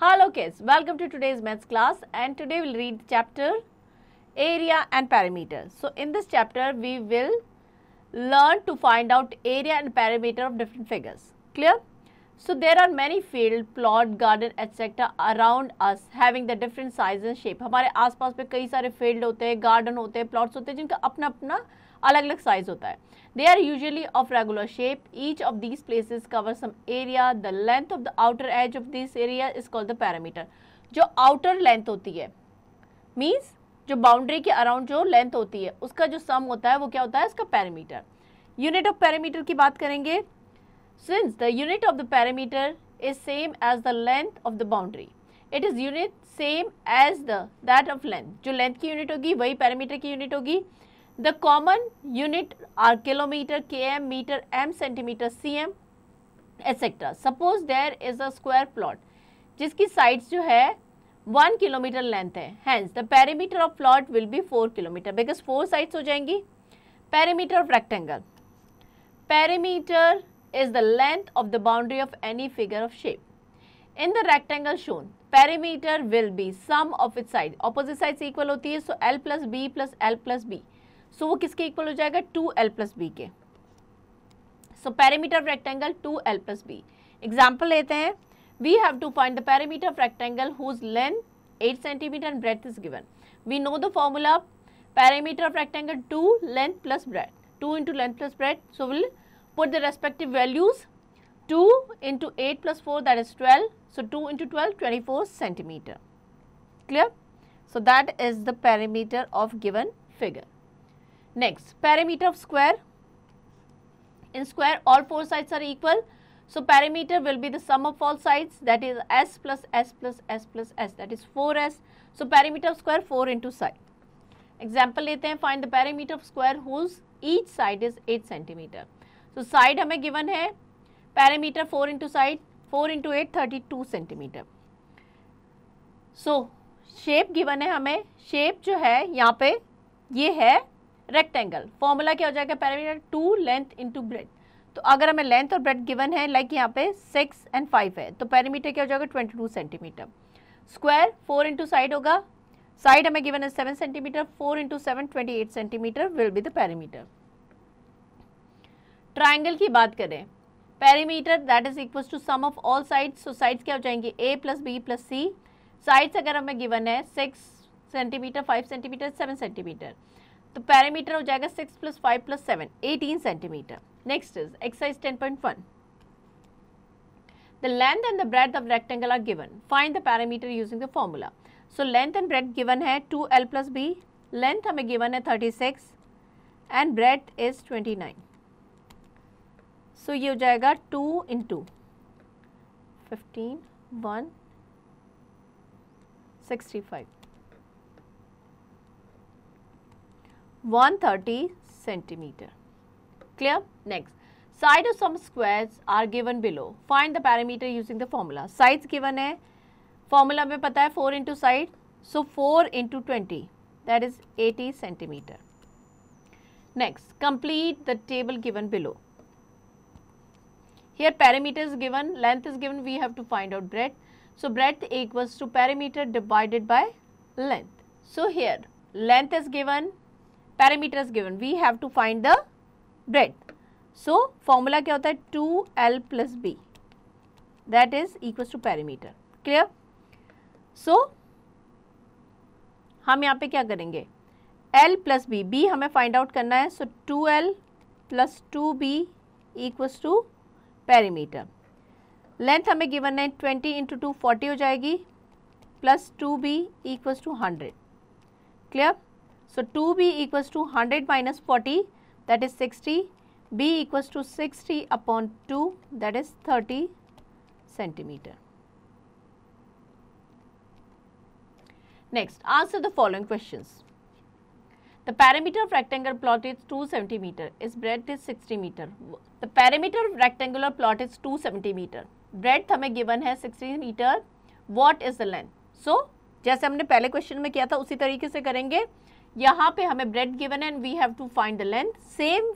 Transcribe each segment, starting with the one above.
Hello kids, welcome to today's maths class and today we'll read chapter area and perimeter. So in this chapter we will learn to find out area and perimeter of different figures. Clear? So there are many field, plot, garden etc. around us having the different size and shape. हमारे आसपास पे कई सारे field होते हैं, garden होते हैं, plots होते हैं जिनका अपना अपना अलग अलग size होता है. They are usually of regular shape. Each of these places covers some area. The length of the outer edge of this area is called the perimeter. जो outer length होती है means जो boundary के around जो length होती है उसका जो sum होता है वो क्या होता है इसका perimeter. Unit of perimeter की बात करेंगे. Since the unit of the perimeter is same as the length of the boundary, it is unit same as that of length. जो length की unit होगी वही perimeter की unit होगी. The common unit are kilometer, km, meter, m, centimeter, cm, etc. Suppose there is a square plot जिसकी sides जो है 1 kilometer length है. Hence the perimeter of plot will be 4 kilometer because 4 sides हो जाएंगी. Perimeter of rectangle. Perimeter is the length of the boundary of any figure of shape. In the rectangle shown, perimeter will be sum of its sides. Opposite sides equal होती है, so L plus B plus L plus B. So वो किसके equal हो जाएगा 2L plus B के. So perimeter of rectangle 2L plus B. Example लेते हैं. We have to find the perimeter of rectangle whose length 8 cm and breadth is given. We know the formula. Perimeter of rectangle 2 length plus breadth. 2 into length plus breadth. So we'll put the respective values. 2 into 8 plus 4 that is 12. So 2 into 12 24 centimeter. Clear? So that is the perimeter of given figure. Next, perimeter of square. In square, all 4 sides are equal. So perimeter will be the sum of all sides, that is S plus S plus S plus S, that is 4S. So perimeter of square 4 into side. Example लेते हैं, find the perimeter of square whose each side is 8 centimeter. So side हमें given है, perimeter 4 into side, 4 into 8 32 centimeter. So shape given है हमें, shape जो है यहाँ पे ये है रेक्टेंगल. फॉर्मूला क्या हो जाएगा पैरामीटर 2 लेंथ इंटू ब्रेड. तो अगर हमें लेंथ और ब्रेड गिवन है लाइक यहाँ पे 6 and 5 है तो पैरामीटर क्या हो जाएगा 22 सेंटीमीटर. स्क्वायर 4 इंटू साइड होगा, साइड हमें गिवन है 7 centimetre, 4 into 7 28 centimetre will be the perimeter. Triangle की बात करें, perimeter that is equal to sum of all sides. So sides क्या हो जाएंगे a plus B plus C. Sides अगर हमें गिवन है 6 सेंटीमीटर 5 सेंटीमीटर 7 सेंटीमीटर तो पैरामीटर हो जाएगा 6 plus 5 plus 7 18 centimetre. Next is exercise 10.1. The length and the breadth of rectangle are given. Find the perimeter using the formula. So length and breadth given है 2L plus B. Length हमें given है 36 and breadth is 29. सो ये हो जाएगा 2 into 15 1 65 130 centimeter. Clear? Next, side of some squares are given below. Find the perimeter using the formula. Sides given है, formula में पता है 4 into side, so 4 into 20 that is 80 centimeter. Next, complete the table given below. Here perimeter is given, length is given, we have to find out breadth. So breadth equals to perimeter divided by length. So here length is given, perimeter is given, we have to find the breadth. So formula क्या होता है 2L plus B that is equals to perimeter. Clear? So हम यहाँ पे क्या करेंगे L plus B, B हमें find out करना है. So 2L plus 2B equals to perimeter. Length हमें गिवन है 20 इंटू 2 40 हो जाएगी plus 2B equals to 100. Clear? So 2B equals to 100 minus 40 that is 60. B equals to 60 upon 2 that is 30 centimeter. Next, answer the following questions. The perimeter of rectangular plot is 2 centimeter. Its breadth is 60 meter. The perimeter of rectangular plot is 2 centimeter. Breadth हमें given है 60 meter. What is the length? So जैसे हमने पहले question में किया था उसी तरीके से करेंगे. यहाँ पे हमें ब्रेड गिवन है and we have to find the length. Same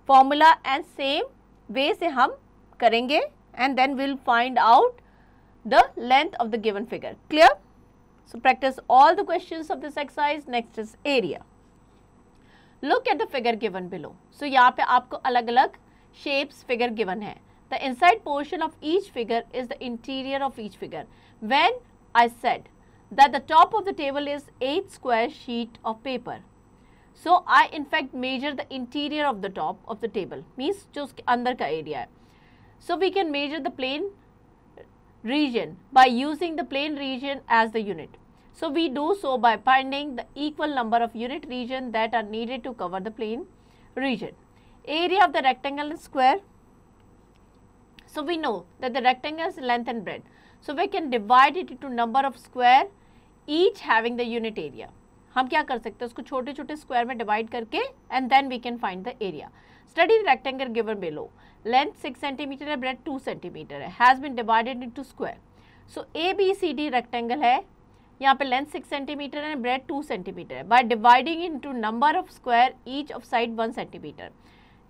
formula and same way से हम करेंगे and then will find out the length of the given figure. Clear? So practice all the questions of this exercise. Next is area. Look at the figure given below. So यहाँ पे आपको अलग अलग shapes figure given है. The inside portion of each figure is the interior of each figure. When I said that the top of the table is 8 square sheet of paper, so I in fact measure the interior of the top of the table, means जो उसके अंदर का area है. So we can measure the plane region by using the plane region as the unit. So we do so by finding the equal number of unit region that are needed to cover the plane region. Area of the rectangle is square. So we know that the rectangle is length and breadth. So we can divide it into number of square each having the unit area. हम क्या कर सकते हैं, उसको छोटे छोटे square में divide करके and then we can find the area. Study the rectangle given below. Length 6 cm है, breadth 2 cm है, has been divided into square. So ABCD rectangle है, यहाँ पे लेंथ 6 सेंटीमीटर है, ब्रेड 2 सेंटीमीटर है. By dividing into number of square each of side 1 centimetre,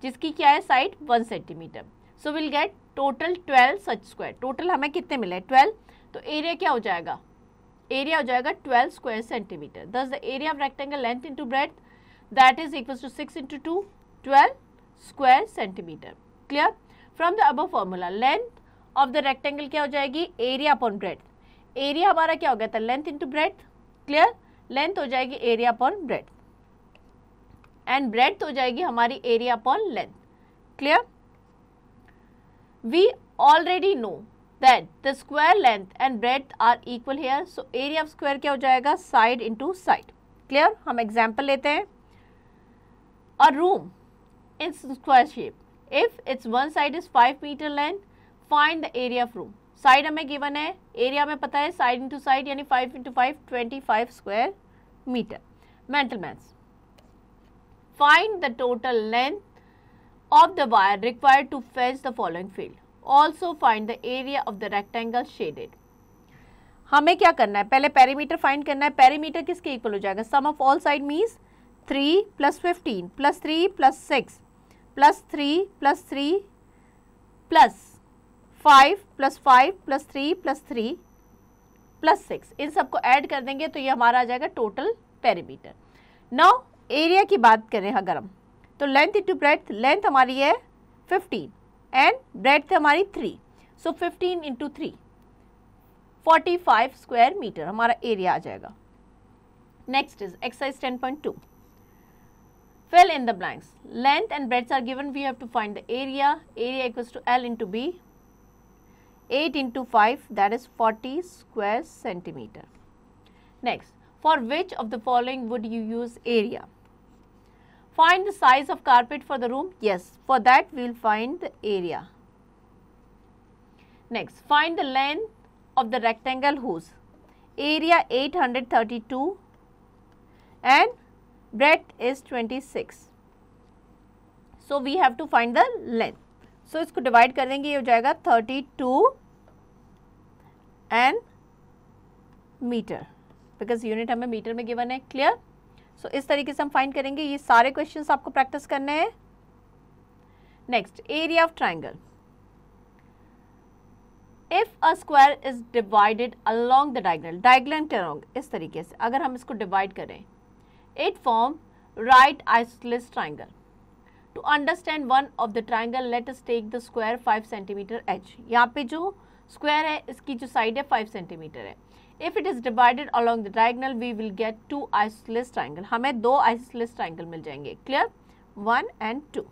जिसकी क्या है side 1 centimetre. So will get total 12 such square. Total हमें कितने मिले 12, तो एरिया क्या हो जाएगा, एरिया हो जाएगा 12 square centimetre. Thus the area of rectangle length into breadth that is equal to 6 into 2 12 square centimetre. Clear? From the above formula length of the rectangle क्या हो जाएगी, एरिया अपॉन ब्रेड. एरिया हमारा क्या हो गया था, length into breadth. Clear? Length हो जाएगी area upon breadth and breadth हो जाएगी हमारी area upon length. Clear? We already know that the square length and breadth are equal here. So area of square क्या हो जाएगा, साइड इंटू साइड. क्लियर? हम example लेते हैं. A room in square shape, if it's one side is 5 metre length, find the area of room. Side हमें given है, area हमें पता है, साइड इंटू साइड यानी 5 into 5 25 square metre. Mental maths. Find the total length of the wire required to fetch the following field. Also find the area of the rectangle shaded. हमें क्या करना है, पहले पेरीमीटर फाइंड करना है. Perimeter किसके equal हो जाएगा, सम ऑफ ऑल साइड मीन्स 3 + 15 + 3 + 6 + 3 + 3 + 5 + 5 + 3 + 3 + 6. इन सबको ऐड कर देंगे तो ये हमारा आ जाएगा टोटल पेरीमीटर. नाउ एरिया की बात करें अगर हम, तो लेंथ इंटू ब्रेड्थ, लेंथ हमारी है 15 एंड ब्रेड्थ हमारी 3. सो 15 इंटू 3 45 स्क्वायर मीटर हमारा एरिया आ जाएगा. Next is exercise 10.2. Fill in the blanks. Length and breadth are given. We have to find the area. Area equals to L into B. 8 into 5, that is 40 square centimeter. Next, for which of the following would you use area? Find the size of carpet for the room. Yes, for that we will find the area. Next, find the length of the rectangle whose area 832 and breadth is 26. So we have to find the length. So इसको divide कर देंगे, ये हो जाएगा 32 and metre, because unit हमें metre में given है. Clear? सो इस तरीके से हम फाइंड करेंगे. ये सारे क्वेश्चंस आपको प्रैक्टिस करने हैं. Next, area of triangle. If a square is divided along the diagonal, diagonal के अलोंग इस तरीके से अगर हम इसको डिवाइड करें, it form right isosceles triangle. To understand one of the triangle, let us take the square 5 centimeter edge. यहाँ पे जो square है इसकी जो side है 5 centimeter है. If it is divided along the diagonal, we will get 2 isosceles triangle. हमें 2 isosceles triangle मिल जाएंगे. Clear? 1 and 2.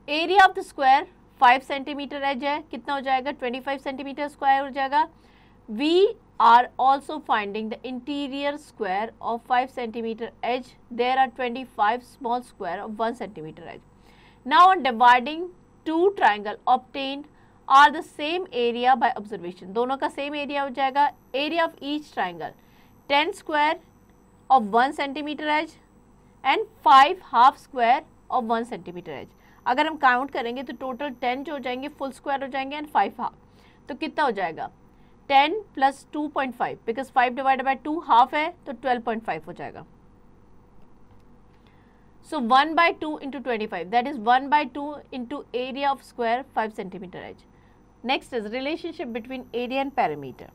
Area of the square 5 centimeter edge है, कितना हो जाएगा, 25 centimeter square हो जाएगा. We are also finding the interior square of 5 centimeter edge. There are 25 small square of 1 centimeter edge. Now on dividing two triangle obtained are the same area by observation. दोनों का same area हो जाएगा. Area of each triangle 10 square of 1 centimeter edge and 5 half square of 1 centimeter edge. अगर हम count करेंगे तो total 10 जो हो जाएंगे फुल स्क्वायर हो जाएंगे एंड 5 हाफ. तो कितना हो जाएगा, 10 + 2.5, बिकॉज 5 डिवाइडेड बाय 2 हाफ है तो 12.5 हो जाएगा. So 1/2 into 25, that is 1/2 into area of square 5 centimetre edge. Next is relationship between area and perimeter.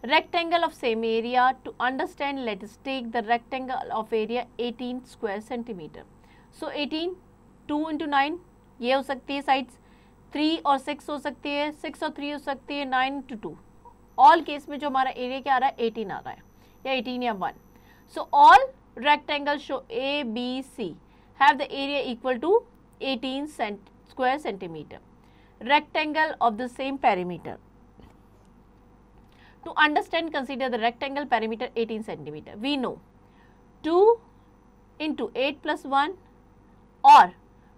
Rectangle of same area. To understand, let us take the rectangle of area 18 square centimeter. So 18, 2 into 9 ये हो सकती है sides, 3 और 6 हो सकती है, 6 और 3 हो सकती है, 9 into 2. ऑल केस में जो हमारा एरिया क्या आ रहा है, 18 आ रहा है, या 18 या 1. So all rectangle show A, B, C have the area equal to 18 square centimeter. Rectangle of the same perimeter. To understand, consider the rectangle perimeter 18 centimeter. We know 2 into 8 plus 1 or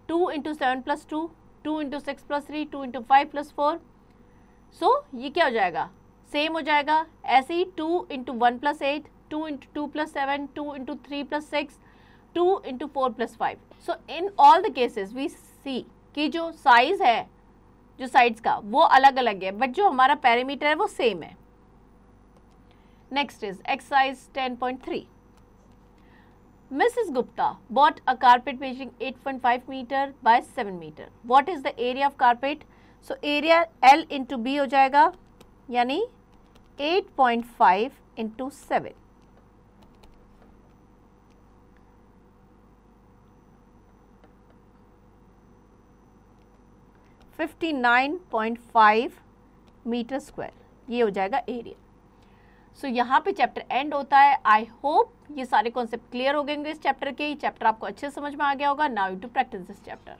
2 into 7 plus 2, 2 into 6 plus 3, 2 into 5 plus 4. So ये क्या हो जाएगा, same हो जाएगा. ऐसे ही 2 into 1 plus 8, 2 into 2 plus 7, 2 into 3 plus 6, 2 into 4 plus 5. So in all the cases we see कि जो size है जो साइड्स का वो अलग अलग है, बट जो हमारा पैरामीटर है वो सेम है. Next is exercise 10.3. Mrs. Gupta bought a carpet measuring 8.5 meter by 7 meter. What is the area of carpet? So area L into B हो जाएगा, यानी 8.5 into 7. $59.5 मीटर स्क्वायर, ये हो जाएगा एरिया. सो यहाँ पे चैप्टर एंड होता है. आई होप ये सारे कॉन्सेप्ट क्लियर हो गए इस चैप्टर के. चैप्टर आपको अच्छे समझ में आ गया होगा. Now you to practise this chapter.